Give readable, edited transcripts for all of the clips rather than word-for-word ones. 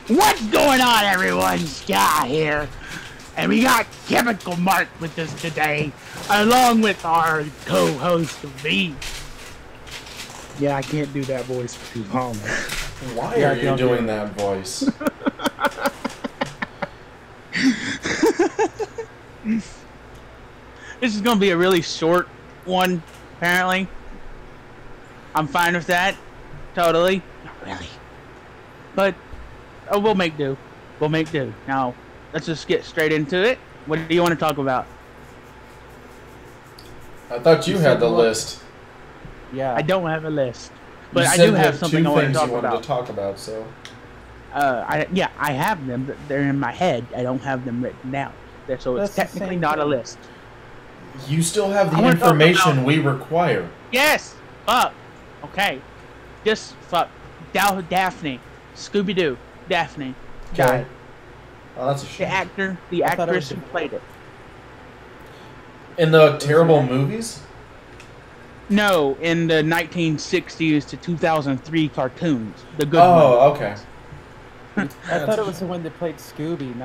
What's going on, everyone? Scott here. And we got Chemical Mark with us today, along with our co-host, V. Yeah, I can't do that voice for too long. Why are you doing that voice? This is going to be a really short one, apparently. I'm fine with that. Totally. Not really. But we'll make do. We'll make do. Now, let's just get straight into it. What do you want to talk about? I thought you had the list. Yeah. I don't have a list. But I do have something I want to talk about. You wanted to talk about, so... I have them, but they're in my head. I don't have them written down. So it's technically not a list. You still have the information we require. Yes! Fuck. Okay. Just fuck. Daphne. Scooby-Doo. Daphne. Died. Oh, that's a shame. The actress who played it. In the terrible movies? No, in the 1960s to 2003 cartoons. The good ones. Okay. I thought it was the one that played Scooby.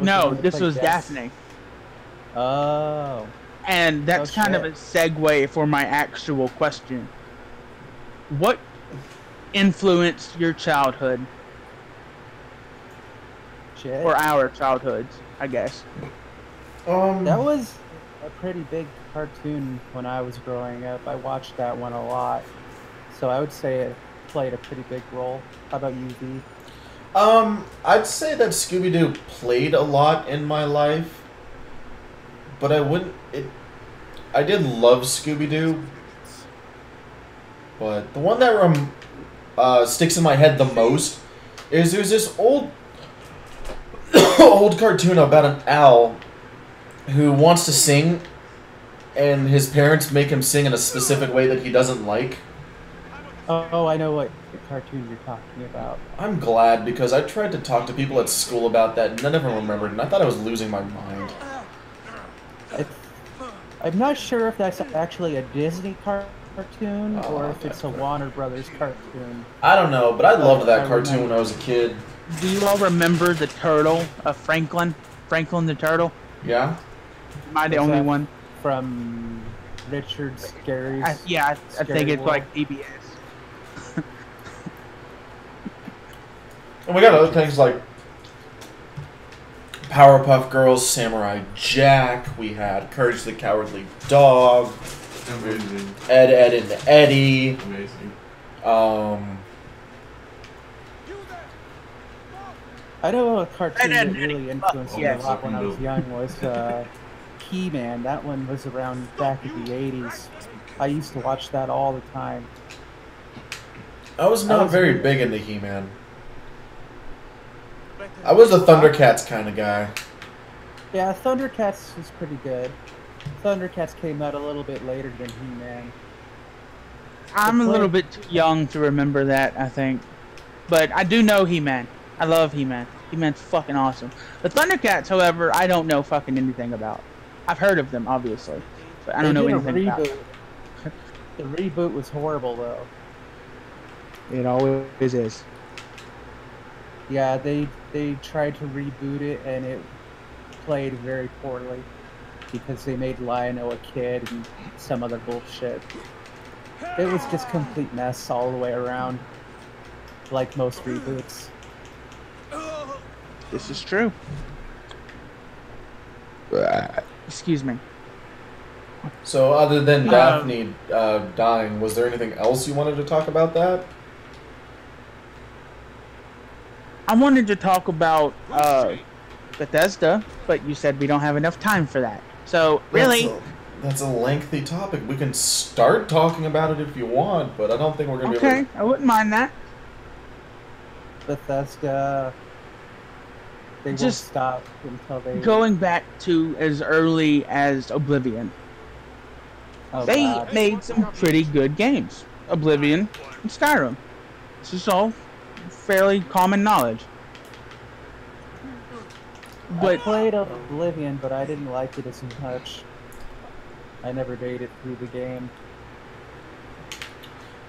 No, this was Daphne. Oh. And that's kind of a segue for my actual question. What influenced your childhood? Shit. Or our childhoods, I guess. That was a pretty big cartoon when I was growing up. I watched that one a lot. So I would say it played a pretty big role. How about you, V? I'd say that Scooby-Doo played a lot in my life. But I wouldn't... I did love Scooby-Doo. But the one that sticks in my head the most is there's this old cartoon about an owl who wants to sing, and his parents make him sing in a specific way that he doesn't like. Oh, I know what cartoon you're talking about. I'm glad, because I tried to talk to people at school about that, and none of them remembered, and I thought I was losing my mind. I'm not sure if that's actually a Disney cartoon or if it's a Warner Brothers cartoon. I don't know, but I loved that cartoon when I was a kid. Do you all remember the turtle of Franklin? Franklin the turtle? Yeah. Am I the only one? From Richard Scarry's I think it's like PBS. And we got other things like Powerpuff Girls, Samurai Jack. We had Courage the Cowardly Dog. Amazing. Ed, and Eddie. Amazing. I know a cartoon that really influenced me a lot when I was young was He-Man. That one was around back in the 80s. I used to watch that all the time. I was not very big into He-Man. I was a Thundercats kind of guy. Yeah, Thundercats was pretty good. Thundercats came out a little bit later than He-Man. I'm a little bit too young to remember that, I think. But I do know He-Man. I love He-Man. He-Man's fucking awesome. The Thundercats, however, I don't know fucking anything about. I've heard of them, obviously. But I don't know anything about them. The reboot was horrible, though. It always is. Yeah, they tried to reboot it, and it played very poorly because they made Lion-O a kid and some other bullshit. It was just complete mess all the way around, like most reboots. This is true. Excuse me. So, other than Daphne dying, was there anything else you wanted to talk about that? I wanted to talk about Bethesda, but you said we don't have enough time for that. So, really... That's a lengthy topic. We can start talking about it if you want, but I don't think we're going to be able to... Okay, I wouldn't mind that. Bethesda... They won't stop until they... Going back to as early as Oblivion. They made some pretty good games. Oblivion and Skyrim. This is all fairly common knowledge. I played Oblivion, but I didn't like it as much. I never made it through the game.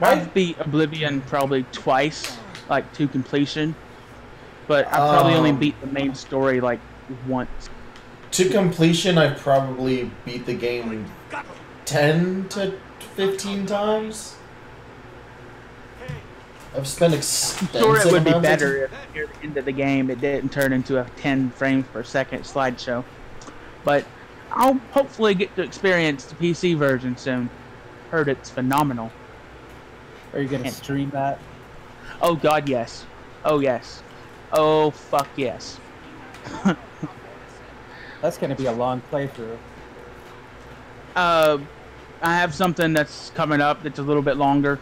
I've beat Oblivion probably twice, like to completion. but I probably only beat the main story like once. To completion, I've probably beat the game 10 to 15 times. I've spent extensive I'm sure it would be amounts of better if near the end of the game it didn't turn into a 10 frames per second slideshow. But I'll hopefully get to experience the PC version soon. Heard it's phenomenal. Are you gonna stream that? Oh god, yes. Oh yes. Oh fuck yes. That's gonna be a long playthrough. I have something that's coming up that's a little bit longer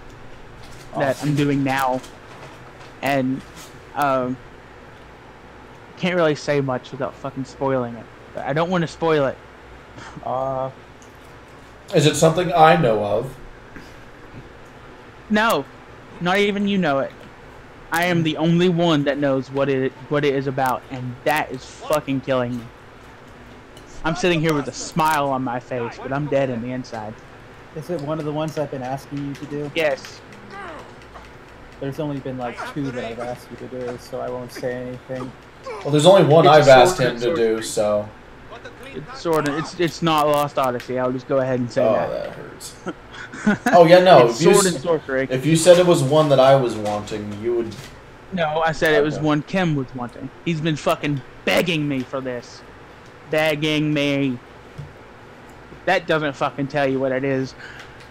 that I'm doing now, and can't really say much without fucking spoiling it. But I don't want to spoil it. Is it something I know of? No, not even you know it. I am the only one that knows what it is about, and that is fucking killing me. I'm sitting here with a smile on my face, but I'm dead in the inside. Is it one of the ones I've been asking you to do? Yes. There's only been like 2 that I've asked you to do, so I won't say anything. Well, there's only one It's I've asked sword him and to do, so... It's sort of. It's not Lost Odyssey. I'll just go ahead and say Oh, that. that hurts. Oh, yeah, no. It's sword and sorcery. If you said it was one that I was wanting, you would... No, I said it was one Kim was wanting. He's been fucking begging me for this. Begging me. If that doesn't fucking tell you what it is,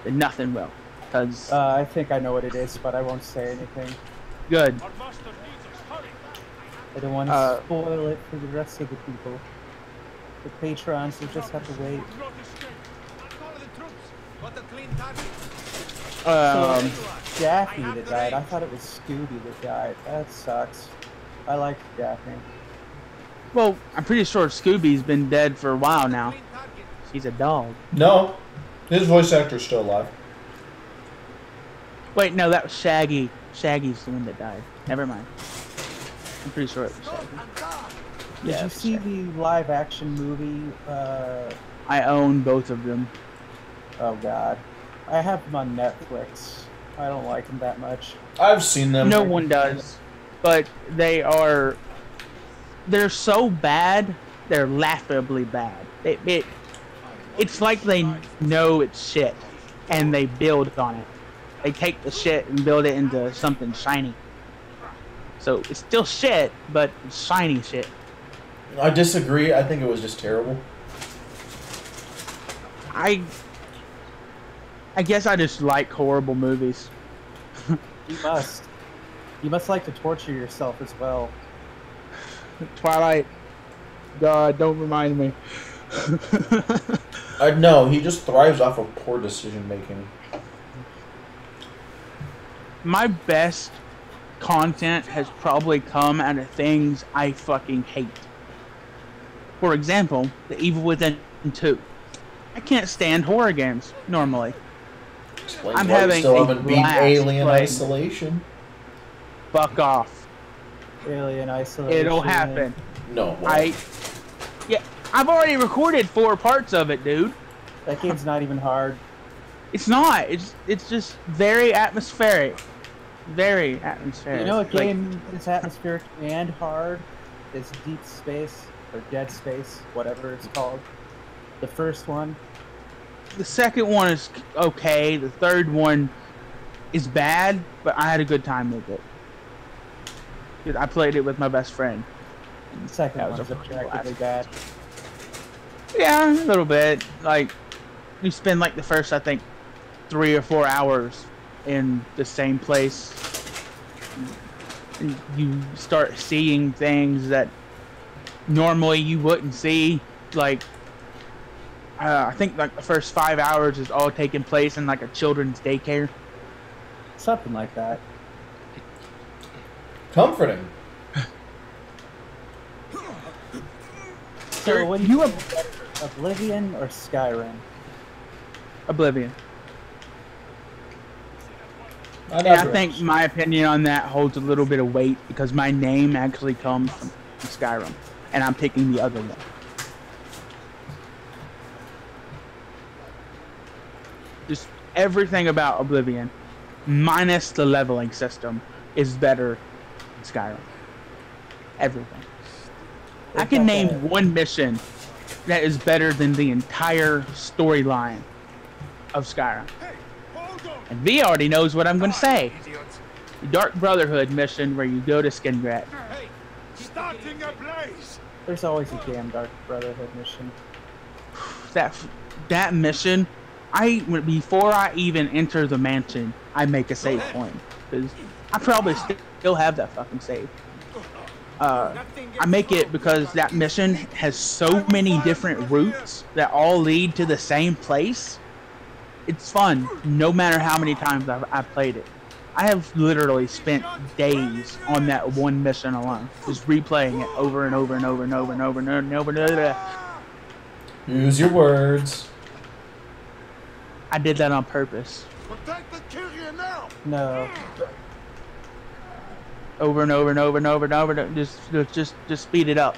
then nothing will. Cause I think I know what it is, but I won't say anything. good. I don't want to spoil it for the rest of the people. The patrons will just have to wait. So, Daffy that died. I thought it was Scooby that died. That sucks. I like Daffy. Well, I'm pretty sure Scooby's been dead for a while now. He's a dog. No. His voice actor's still alive. Wait, no, that was Shaggy. Shaggy's the one that died. Never mind. I'm pretty sure it was Shaggy. Did you see the live-action movie? I own both of them. Oh God, I have them on Netflix. I don't like them that much. I've seen them. No one does, but they're so bad. They're laughably bad. It's like they know it's shit, and they build on it. They take the shit and build it into something shiny. So it's still shit, but it's shiny shit. I disagree. I think it was just terrible. I guess I just like horrible movies. You must. You must like to torture yourself as well. Twilight. God, don't remind me. No, he just thrives off of poor decision making. My best content has probably come out of things I fucking hate. For example, The Evil Within 2. I can't stand horror games, normally. Explains I'm why we having still a haven't beat blast Alien playing. Isolation. Fuck off. Alien Isolation. It'll happen. No, it won't. Yeah, I've already recorded 4 parts of it, dude. That game's not even hard. It's not. It's just very atmospheric. Very atmospheric. You know, a game that's atmospheric and hard is Deep Space or Dead Space, whatever it's called. The first one. The second one is okay. The third one is bad, but I had a good time with it. Dude, I played it with my best friend. The second That one was was a objectively bad. Yeah, a little bit. Like, you spend like the first, I think, 3 or 4 hours in the same place. And you start seeing things that normally you wouldn't see. Like, I think like the first 5 hours is all taking place in like a children's daycare. Something like that. Comforting. So, what do you have? Oblivion or Skyrim? Oblivion. Not And I average. think my opinion on that holds a little bit of weight because my name actually comes from Skyrim, and I'm picking the other one. Just everything about Oblivion, minus the leveling system, is better than Skyrim. Everything. I can name one mission that is better than the entire storyline of Skyrim. And V already knows what I'm going to say. The Dark Brotherhood mission where you go to Skindrat. There's always a damn Dark Brotherhood mission. That mission, before I even enter the mansion, I make a save point. Because I probably still have that fucking save. I make it because that mission has so many different routes that all lead to the same place. It's fun, no matter how many times I've played it. I have literally spent days on that one mission alone, just replaying it over and over and over and over and over and over and over and over. Use your words. I did that on purpose. No. Over and over and over and over and over. Just speed it up.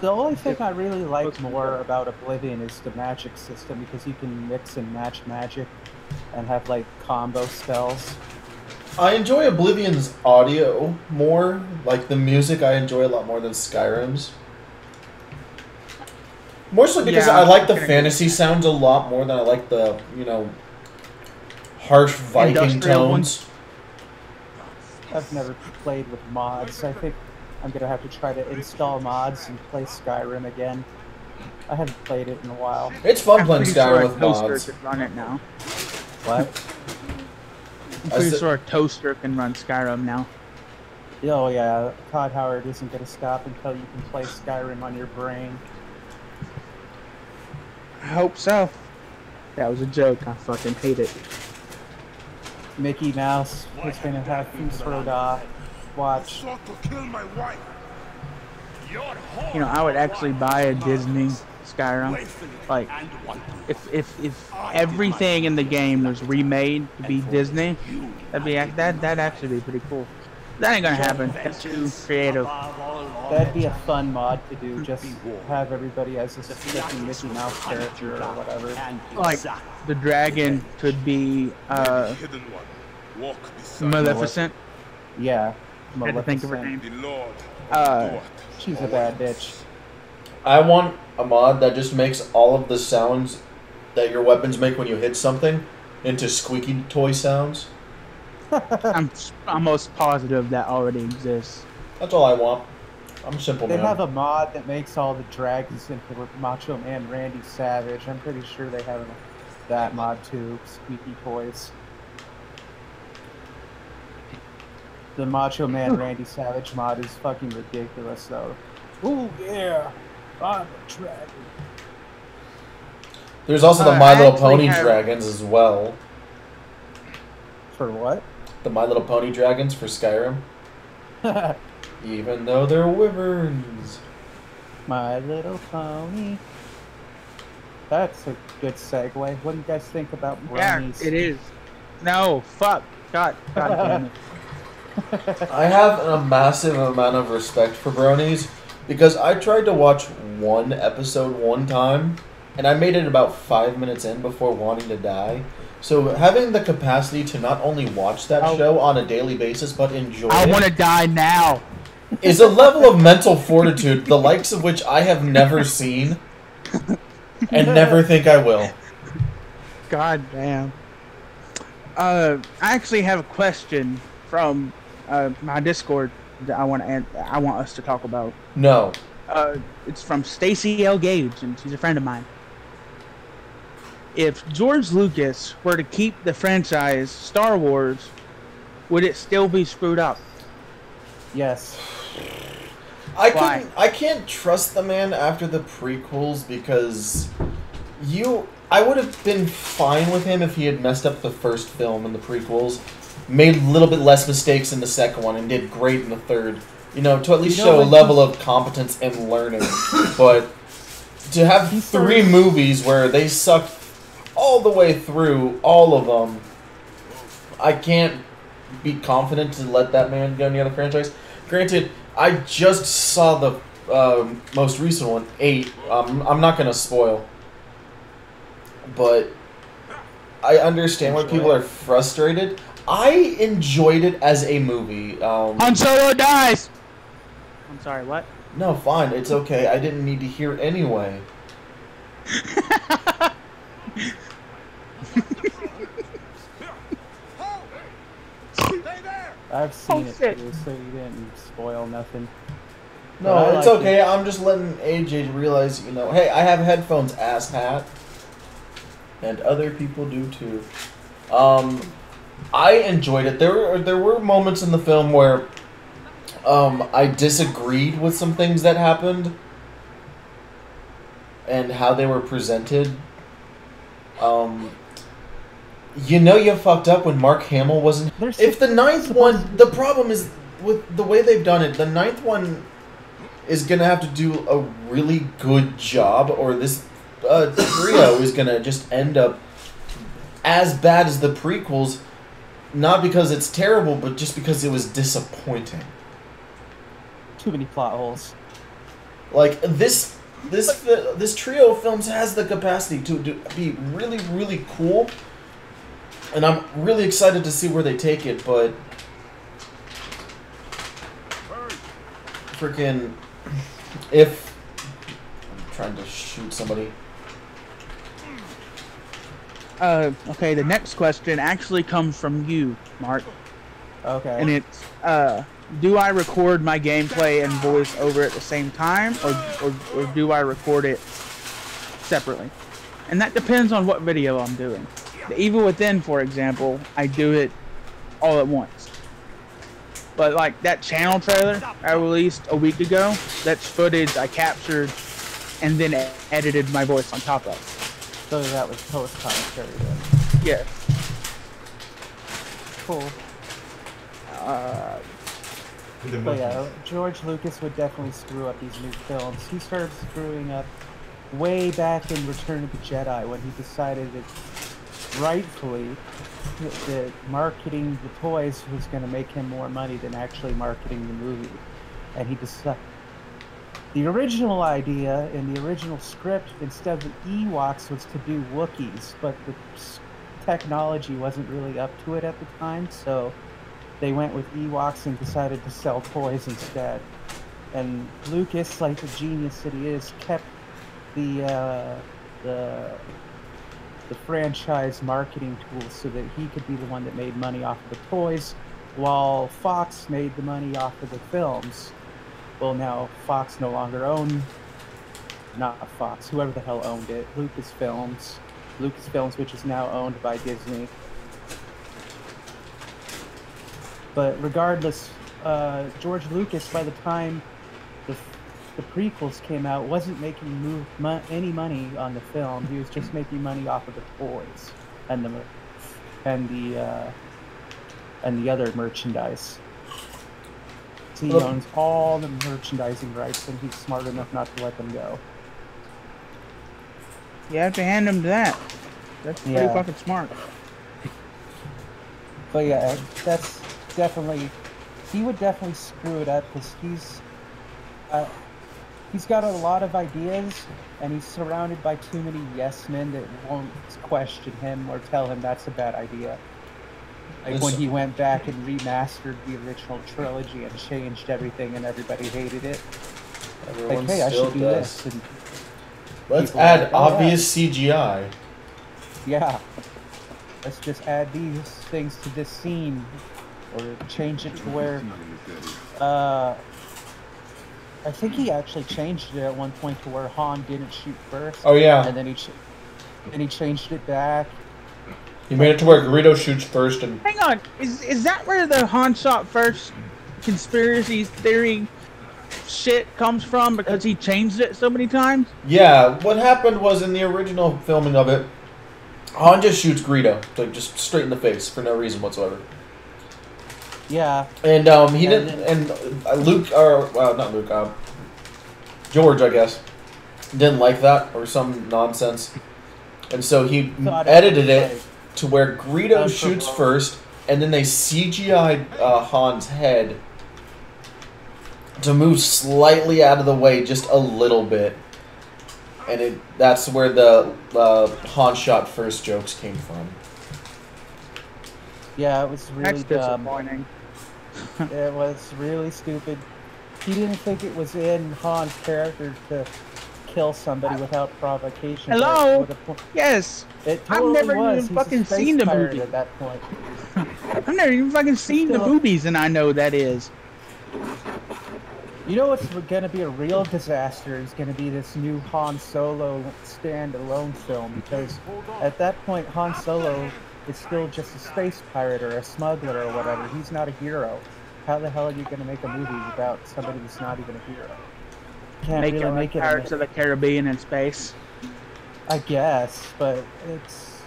The only thing I really like more about Oblivion is the magic system, because you can mix and match magic and have like combo spells. I enjoy Oblivion's audio more. Like the music I enjoy a lot more than Skyrim's. Mostly because I like the fantasy sounds a lot more than I like the, you know, harsh Viking tones. I've never played with mods. I think I'm gonna have to try to install mods and play Skyrim again. I haven't played it in a while. It's fun playing Skyrim with mods. Toaster can run it now. What? I'm pretty sure a toaster can run Skyrim now. Oh yeah, Todd Howard isn't gonna stop until you can play Skyrim on your brain. I hope so. That was a joke. I fucking hate it. Mickey Mouse is gonna have some sort of watch. You know, I would actually buy a Disney Skyrim. Like, if everything in the game was remade to be Disney, that'd actually be pretty cool. That ain't gonna happen. That's too creative. That'd be a fun mod to do. Just have everybody as a fucking Mickey Mouse character or whatever. Like, the dragon could be Maleficent. Yeah, I had to think of her name. She's a bad bitch. I want a mod that just makes all of the sounds that your weapons make when you hit something into squeaky toy sounds. I'm almost positive that already exists. That's all I want. I'm a simple man. They have a mod that makes all the dragons into Macho Man Randy Savage. I'm pretty sure they have that mod too. Squeaky toys. The Macho Man Randy Savage mod is fucking ridiculous though. Ooh yeah, I'm a dragon. There's also the My Little Pony dragons as well. For what? The My Little Pony dragons for Skyrim. Even though they're wyverns. My Little Pony. That's a good segue. What do you guys think about bronies? Yeah, it is. No, fuck. God damn it. I have a massive amount of respect for bronies because I tried to watch one episode one time and I made it about 5 minutes in before wanting to die. So having the capacity to not only watch that show on a daily basis but enjoy it. I want to die now. Is a level of mental fortitude the likes of which I have never seen and never think I will. God damn. I actually have a question from my Discord that I want us to talk about. No. It's from Stacy L. Gage, and she's a friend of mine. If George Lucas were to keep the franchise Star Wars, would it still be screwed up? Yes. I can't trust the man after the prequels because I would have been fine with him if he had messed up the first film in the prequels, made a little bit less mistakes in the second one, and did great in the third. You know, to at least show a level of competence and learning. But to have 3 movies where they sucked all the way through all of them, I can't be confident to let that man go in the other franchise. Granted, I just saw the most recent one, 8. I'm not going to spoil. But I understand why people are frustrated. I enjoyed it as a movie. Han Solo dies! I'm sorry, what? No, fine. It's okay. I didn't need to hear anyway. I've seen it shit. too, so you didn't spoil nothing. No, But I it's like okay. it. I'm just letting AJ realize, you know, hey, I have headphones, asshat. And other people do too. I enjoyed it. There were moments in the film where I disagreed with some things that happened and how they were presented. You know you fucked up when Mark Hamill wasn't... If the ninth one... The problem is, with the way they've done it, the ninth one is going to have to do a really good job, or this trio is going to just end up as bad as the prequels, not because it's terrible, but just because it was disappointing. Too many plot holes. Like, this trio of films has the capacity to be really, really cool, and I'm really excited to see where they take it, but... Freaking... If... I'm trying to shoot somebody. Okay, the next question actually comes from you, Mark. Okay. And it's, do I record my gameplay and voice over at the same time, or do I record it separately? And that depends on what video I'm doing. The Evil Within, for example, I do it all at once. But like that channel trailer I released a week ago, that's footage I captured and then edited my voice on top of. So that was post commentary then. Yeah. Cool. But yeah, George Lucas would definitely screw up these new films. He started screwing up way back in Return of the Jedi when he decided that rightfully that marketing the toys was going to make him more money than actually marketing the movie. And he decided the original idea in the original script, instead of Ewoks, was to do Wookiees, but the technology wasn't really up to it at the time, so they went with Ewoks and decided to sell toys instead. And Lucas, like the genius that he is, kept the franchise marketing tools so that he could be the one that made money off of the toys, while Fox made the money off of the films. Well, now Fox no longer own, not Fox, whoever the hell owned it, Lucasfilms, which is now owned by Disney. But regardless, George Lucas, by the time the prequels came out, wasn't making any money on the film. He was just making money off of the toys and the other merchandise. So he owns all the merchandising rights, and he's smart enough not to let them go. You have to hand him that. That's pretty fucking smart. But yeah, that's definitely... He would definitely screw it up, because he's got a lot of ideas, and he's surrounded by too many yes men that won't question him or tell him that's a bad idea. Like when he went back and remastered the original trilogy and changed everything, and everybody hated it. Everyone like, hey, I should do does. this. And let's add obvious CGI. Yeah. Let's just add these things to this scene, or change it to where. I think he actually changed it at one point to where Han didn't shoot first. Oh yeah. And then he changed it back. He made it to where Greedo shoots first and... Hang on, is that where the Han shot first conspiracy theory shit comes from? Because he changed it so many times? Yeah, what happened was in the original filming of it, Han just shoots Greedo, like just straight in the face for no reason whatsoever. Yeah. And he didn't... And Luke, or... Well, not Luke, George, I guess, didn't like that, or some nonsense. And so he edited it to where Greedo shoots first, and then they CGI'd Han's head to move slightly out of the way just a little bit. And that's where the Han shot first jokes came from. Yeah, it was really That's disappointing. It was really stupid. he didn't think it was in Han's character to kill somebody without provocation. Hello? but with Yes. It totally I've never was. even He's a fucking space seen the pirate movie. at that point. I've never even fucking seen the Still- movies, and I know that is. You know what's going to be a real disaster is going to be this new Han Solo standalone film, because at that point Han Solo is still just a space pirate or a smuggler or whatever. He's not a hero. How the hell are you going to make a movie about somebody that's not even a hero? Can't Make really it like make it. Pirates of the Caribbean in space. I guess, but it's.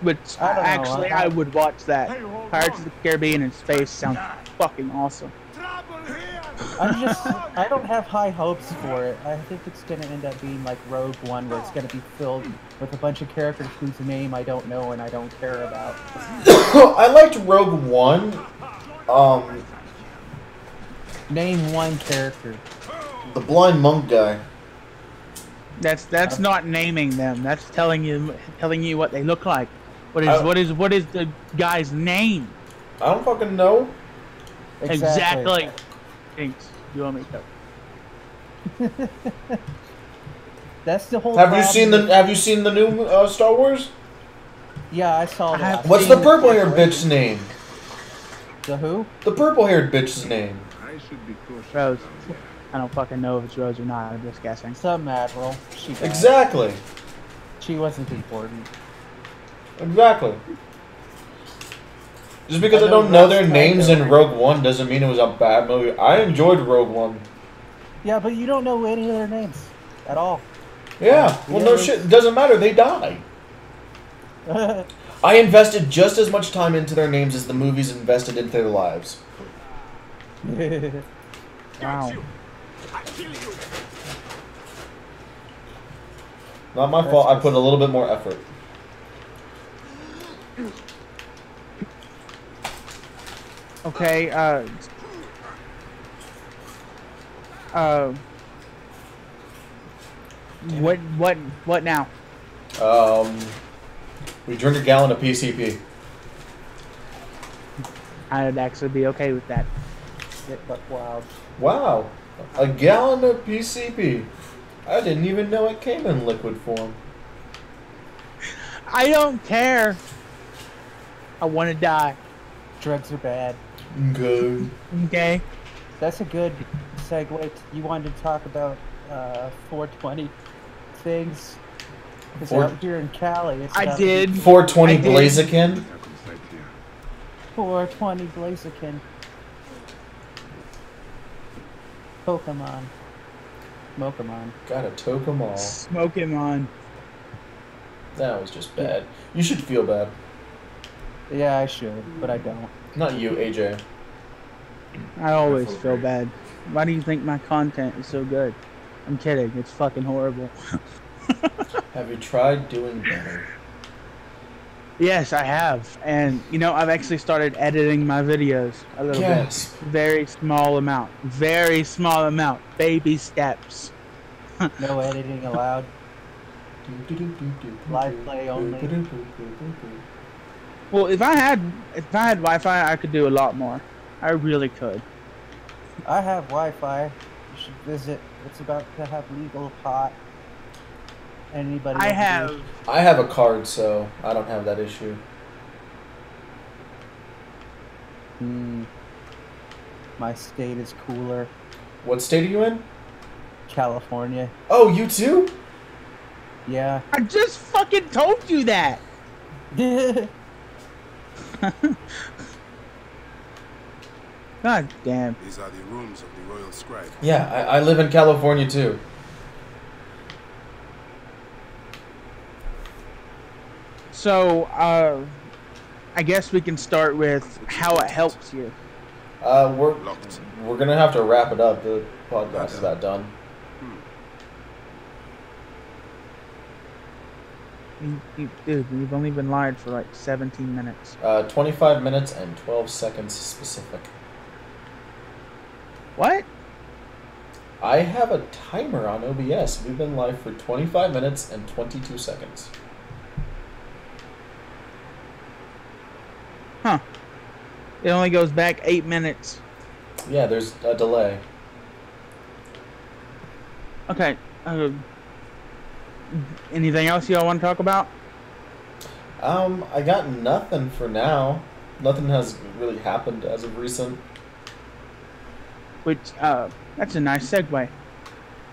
Which I don't know, actually I would watch that. Pirates of the Caribbean in space sounds fucking awesome. I don't have high hopes for it. I think it's going to end up being like Rogue One, where it's going to be filled with a bunch of characters whose name I don't know and I don't care about. I liked Rogue One. Name one character. The blind monk guy. That's not naming them. That's telling you what they look like. What is the guy's name? I don't fucking know. Exactly. Thanks. You want me to? That's the whole. Have you problem. seen the new Star Wars? Yeah, I saw that. What's the purple-haired bitch's name? The who? The purple-haired bitch's name. Rose. I don't fucking know if it's Rose or not. I'm just guessing. Some admiral. She died. Exactly. She wasn't important. Exactly. Just because I don't know their names in Rogue One doesn't mean it was a bad movie. I enjoyed Rogue One. Yeah, but you don't know any of their names at all. Yeah. Well, no shit. It doesn't matter. They die. I invested just as much time into their names as the movies invested into their lives. Wow. Not my fault. I put a little bit more effort. Okay, what now? We drink a gallon of PCP. I'd actually be okay with that. Get buck wild. Wow. A gallon of PCP. I didn't even know it came in liquid form. I don't care. I want to die. Drugs are bad. Good. Okay. That's a good segue. You wanted to talk about 420 things? Because out here in Cali, it's I did. 420 Blaziken. 420 Blaziken. Pokemon. Mokemon. Gotta toke them all. Smoke him on. That was just bad. You should feel bad. Yeah, I should, but I don't. Not you, AJ. I always feel bad. Why do you think my content is so good? I'm kidding. It's fucking horrible. Have you tried doing better? Yes, I have. And, you know, I've actually started editing my videos a little bit. Very small amount. Very small amount. Baby steps. No editing allowed. Live play only. Well, if I had Wi-Fi, I could do a lot more. I really could. I have Wi-Fi. You should visit. It's about to have legal pot. Anybody? I have a card, so I don't have that issue. My state is cooler. What state are you in? California. Oh, you too? Yeah. I just fucking told you that. God damn. These are the rooms of the royal scribe. Yeah, I live in California too. So, I guess we can start with how it helps you. We're gonna have to wrap it up. The podcast is about done. Dude, we've only been live for like 17 minutes. 25 minutes and 12 seconds specific. What? I have a timer on OBS. We've been live for 25 minutes and 22 seconds. Huh. It only goes back 8 minutes. Yeah, there's a delay. Okay. Anything else y'all want to talk about? I got nothing for now. Nothing has really happened as of recent. Which, that's a nice segue.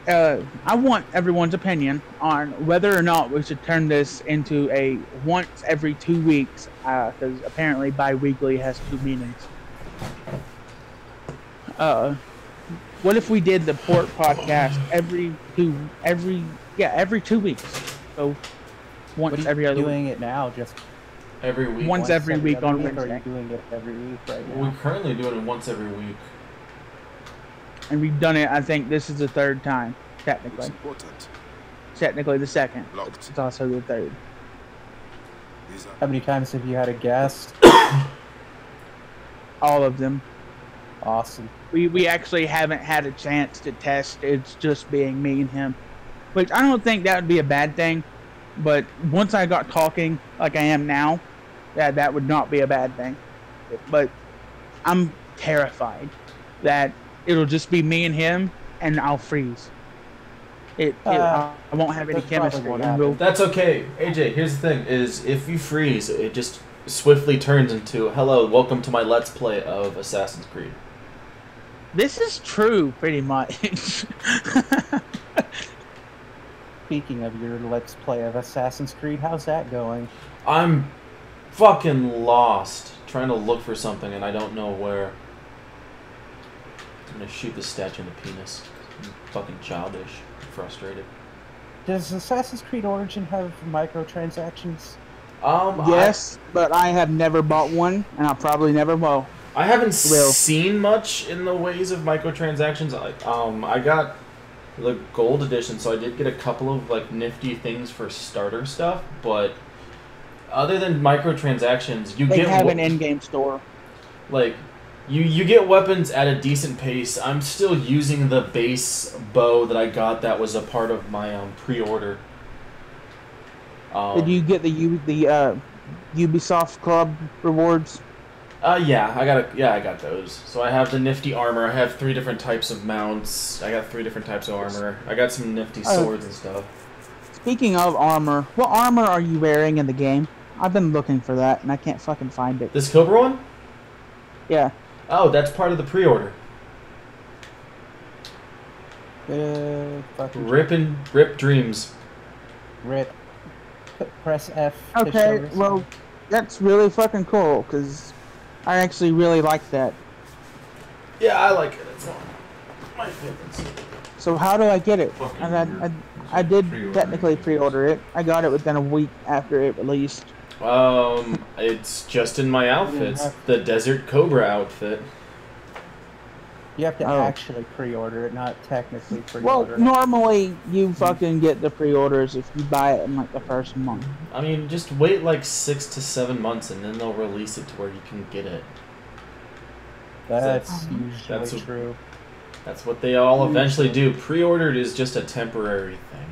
I want everyone's opinion on whether or not we should turn this into a once every 2 weeks, because apparently bi-weekly has 2 meanings. What if we did the Port podcast every 2 weeks? So once every other doing week. It now, just Every week. Once every week on week, or are Wednesday. you doing it every week right now? We're currently doing it once every week. And we've done it, I think this is the 3rd time, It's technically. important. Technically the 2nd. Locked. It's also the 3rd. These are How many times have you had a guest? All of them. Awesome. We actually haven't had a chance to test. It's just being me and him. Which I don't think that would be a bad thing. But once I got talking like I am now, that would not be a bad thing. But I'm terrified that it'll just be me and him and I'll freeze. I won't have any That's probably chemistry. won't And happen. That's okay. AJ, here's the thing, is if you freeze, it just swiftly turns into, hello, welcome to my Let's Play of Assassin's Creed. this is true, pretty much. Speaking of your Let's Play of Assassin's Creed, how's that going? I'm fucking lost trying to look for something and I don't know where. I'm gonna shoot the statue in the penis. I'm fucking childish. I'm frustrated. Does Assassin's Creed Origin have microtransactions? Yes, but I have never bought one, and I probably never will. I haven't Will. seen much in the ways of microtransactions. I got the gold edition, so I did get a couple of like nifty things for starter stuff, but other than microtransactions, you They get have an in-game store. like you get weapons at a decent pace. I'm still using the base bow that I got that was a part of my pre-order. Did you get the Ubisoft Club rewards? Yeah, I got those. So I have the nifty armor. I have 3 different types of mounts. I got 3 different types of armor. I got some nifty swords and stuff. Speaking of armor, what armor are you wearing in the game? I've been looking for that, and I can't fucking find it. This Cobra one? Yeah. Oh, that's part of the pre-order. Fucking Rip dreams. rip. Press F. to Okay, show us. well, that's really fucking cool, because I actually really like that. Yeah, I like it. It's one of my favorites. So how do I get it? Fucking And I did pre-order. technically pre-order it. I got it within a week after it released. It's just in my outfits. The Desert Cobra outfit. You have to Oh. actually pre-order it, not technically Well, pre-order. normally you fucking get the pre-orders if you buy it in like the first month. I mean, just wait like 6 to 7 months and then they'll release it to where you can get it. That's Mhm. usually That's a- true. That's what they all eventually do. Pre-ordered is just a temporary thing.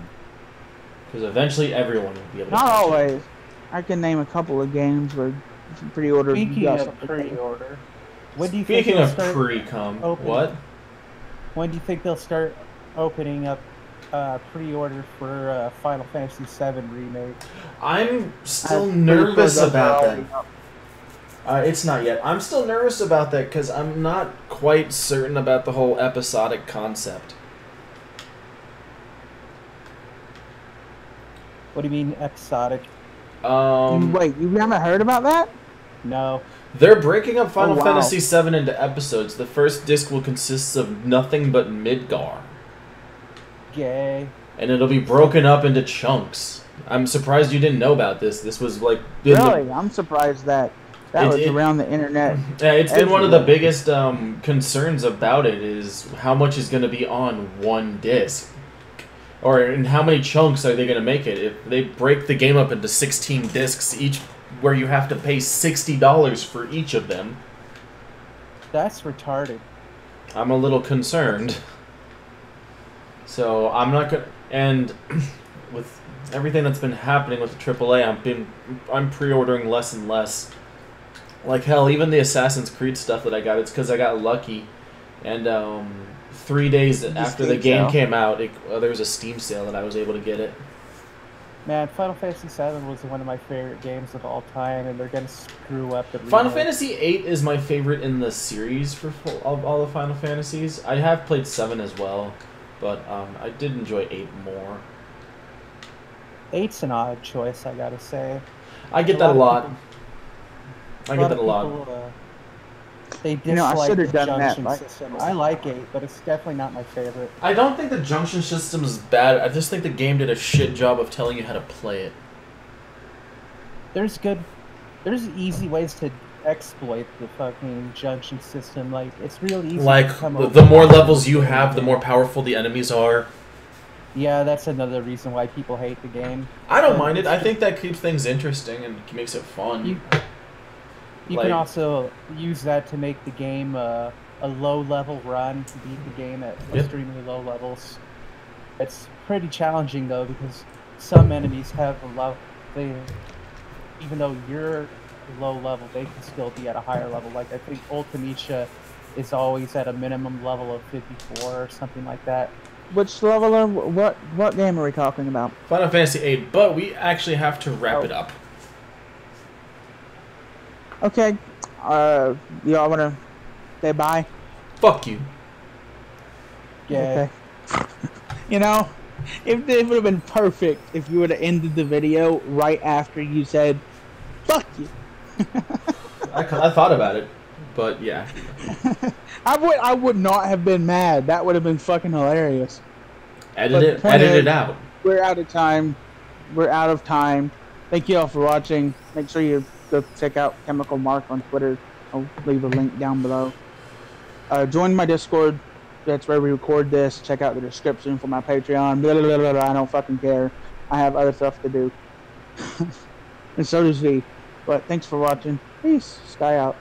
Because eventually everyone will be able to Not touch it. always. I can name a couple of games where if you pre-order. you Speaking got of something. pre-order, when do you Speaking think of they'll start pre-cum, opening? what? When do you think they'll start opening up pre-order for Final Fantasy VII Remake? I'm still I'm pretty nervous sure those about are that. already up. It's not yet. I'm still nervous about that because I'm not quite certain about the whole episodic concept. What do you mean episodic? Wait, you haven't heard about that? No. They're breaking up Final Oh, wow. Fantasy VII into episodes. The first disc will consist of nothing but Midgar, Gay. and it'll be broken up into chunks. I'm surprised you didn't know about this. This was like in the- Really? I'm surprised that was It- around the internet. Yeah, it's been one of the Everywhere. biggest concerns about it is how much is going to be on one disc, or in how many chunks are they going to make it? If they break the game up into 16 discs each, where you have to pay $60 for each of them, That's retarded. I'm a little concerned. So I'm not gonna. And with everything that's been happening with the AAA, I'm pre-ordering less and less. Like hell, even the Assassin's Creed stuff that I got, it's because I got lucky, and 3 days The after the Steam game sale. came out, there was a Steam sale that I was able to get it. Man, Final Fantasy VII was one of my favorite games of all time, and they're gonna screw up the Final remake. Fantasy VIII is my favorite in the series of all the Final Fantasies. I have played 7 as well, but I did enjoy 8 more. 8's an odd choice, I gotta say. I get that a lot. I get that a lot. They You know, I dislike should've the done that, junction like- system. I like 8, but it's definitely not my favorite. I don't think the junction system is bad. I just think the game did a shit job of telling you how to play it. There's easy ways to exploit the fucking junction system. Like, it's real easy Like, to come the more levels you have, the more powerful the enemies are. Yeah, that's another reason why people hate the game. I don't mind it. I think that keeps things interesting and makes it fun. You Like- can also use that to make the game a low-level run, to beat the game at Yep. extremely low levels. It's pretty challenging, though, because some enemies have even though you're low level, they can still be at a higher level. Like, I think Ultimecia is always at a minimum level of 54 or something like that. Which level are what game are we talking about? Final Fantasy VIII, but we actually have to wrap it up. Okay. Y'all wanna say bye? Fuck you. Yeah. Okay. You know, it would have been perfect if you would have ended the video right after you said, "Fuck you." I thought about it, but yeah. I would not have been mad. That would have been fucking hilarious. Edit But it out. We're out of time. We're out of time. Thank you all for watching. Make sure you go check out Chemical Mark on Twitter. I'll leave a link down below. Join my Discord. That's where we record this. Check out the description for my Patreon. Blah, blah, blah, blah. I don't fucking care. I have other stuff to do. And so does V. But thanks for watching. Peace. Sky out.